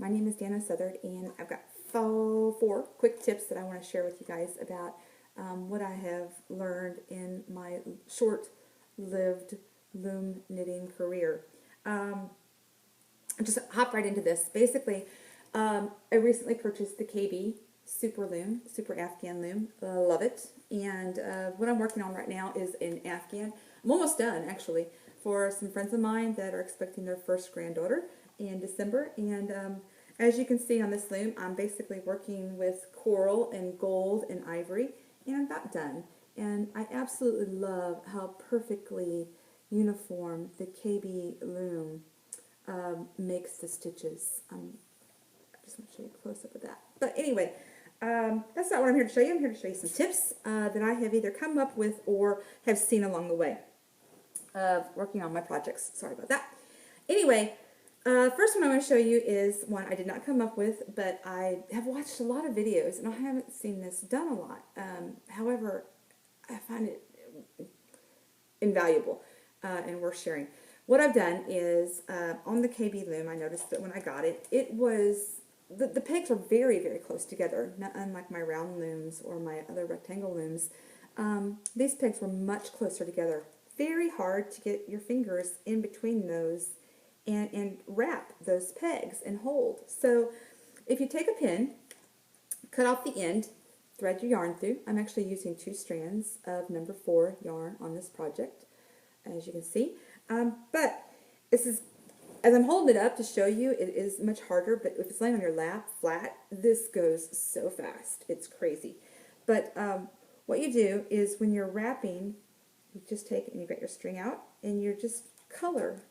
my name is Dana Southard, and I've got four quick tips that I want to share with you guys about what I have learned in my short-lived loom knitting career. Just hop right into this. Basically, I recently purchased the KB Super Loom, Super Afghan Loom. Love it. And what I'm working on right now is an Afghan. I'm almost done, actually, for some friends of mine that are expecting their first granddaughter in December. And as you can see on this loom, I'm basically working with coral and gold and ivory, and I'm about done. And I absolutely love how perfectly uniform the KB loom makes the stitches. I just want to show you a close-up of that. But anyway, that's not what I'm here to show you. I'm here to show you some tips that I have either come up with or have seen along the way of working on my projects. Sorry about that. Anyway, first one I want to show you is one I did not come up with, but I have watched a lot of videos, and I haven't seen this done a lot. However, I find it invaluable and worth sharing. What I've done is, on the KB loom, I noticed that when I got it, it was, the pegs are very, very close together, not unlike my round looms or my other rectangle looms. These pegs were much closer together. Very hard to get your fingers in between those and wrap those pegs and hold. So if you take a pin, cut off the end, thread your yarn through. I'm actually using 2 strands of number 4 yarn on this project, as you can see. But this is, as I'm holding it up to show you, it is much harder, but if it's laying on your lap flat, this goes so fast. It's crazy. But what you do is when you're wrapping, you just take it and you get your string out and you just color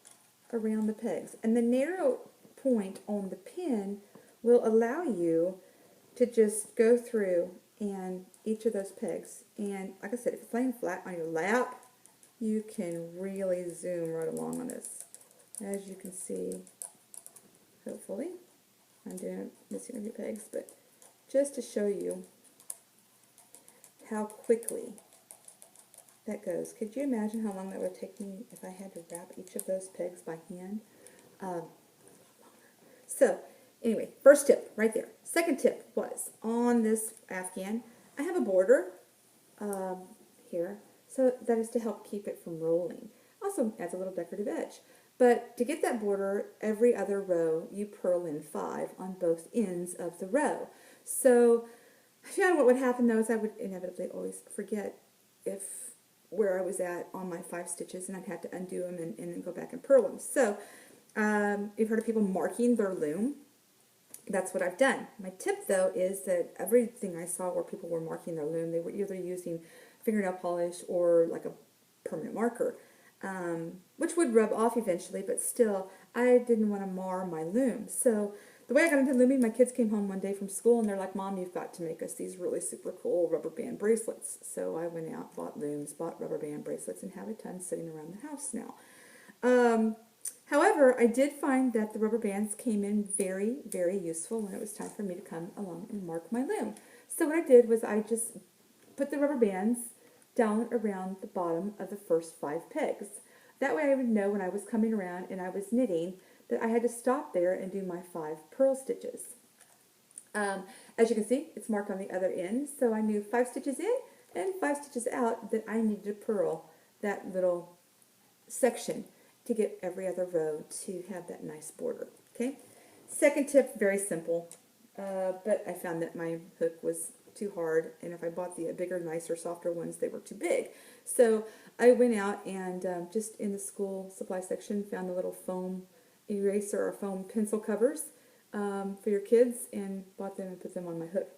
around the pegs. And the narrow point on the pin will allow you to just go through and each of those pegs. And like I said, if it's laying flat on your lap, you can really zoom right along on this. As you can see, hopefully, I'm missing a few pegs, but just to show you how quickly that goes. Could you imagine how long that would take me if I had to wrap each of those pegs by hand? So, anyway, first tip right there. Second tip was, on this Afghan, I have a border here, so that is to help keep it from rolling. Also adds a little decorative edge. But to get that border, every other row, you purl in 5 on both ends of the row. So I found what would happen, though, is I would inevitably always forget where I was at on my 5 stitches, and I'd have to undo them and then go back and purl them. So you've heard of people marking their loom. That's what I've done. My tip, though, is that everything I saw where people were marking their loom, they were either using fingernail polish or like a permanent marker, which would rub off eventually, but still, I didn't want to mar my loom. So the way I got into looming, my kids came home one day from school, and they're like, "Mom, you've got to make us these really super cool rubber band bracelets." So I went out, bought looms, bought rubber band bracelets, and have a ton sitting around the house now. However, I did find that the rubber bands came in very, very useful when it was time for me to come along and mark my loom. So what I did was I just put the rubber bands down around the bottom of the first 5 pegs. That way I would know when I was coming around and I was knitting that I had to stop there and do my 5 purl stitches. As you can see, it's marked on the other end, so I knew 5 stitches in and 5 stitches out that I needed to purl that little section to get every other row to have that nice border. Okay. Second tip, very simple, but I found that my hook was too hard, and if I bought the bigger, nicer, softer ones, they were too big. So I went out and just in the school supply section found the little foam eraser or foam pencil covers for your kids and bought them and put them on my hook.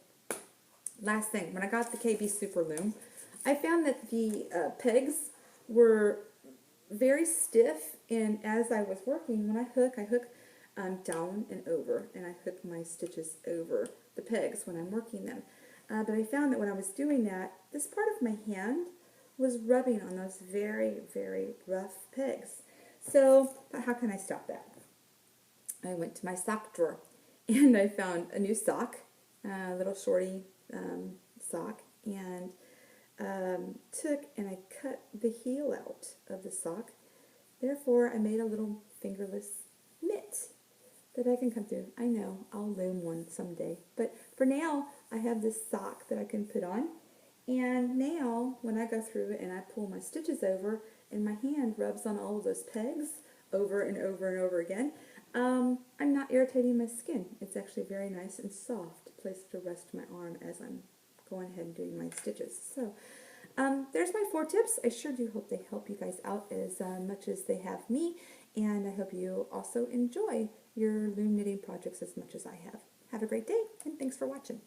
Last thing, when I got the KB Super Loom, I found that the pegs were very stiff, and as I was working, when I hook down and over, and I hook my stitches over the pegs when I'm working them. But I found that when I was doing that, this part of my hand was rubbing on those very, very rough pegs. So, how can I stop that? I went to my sock drawer, and I found a new sock, a little shorty sock, and took and I cut the heel out of the sock. Therefore, I made a little fingerless mitt that I can come through. I know, I'll loom one someday. But for now, I have this sock that I can put on. And now, when I go through it and I pull my stitches over and my hand rubs on all of those pegs over and over and over again, I'm not irritating my skin. It's actually very nice and soft place to rest my arm as I'm going ahead and doing my stitches. So there's my 4 tips. I sure do hope they help you guys out as much as they have me, and I hope you also enjoy your loom knitting projects as much as I have. Have a great day, and thanks for watching.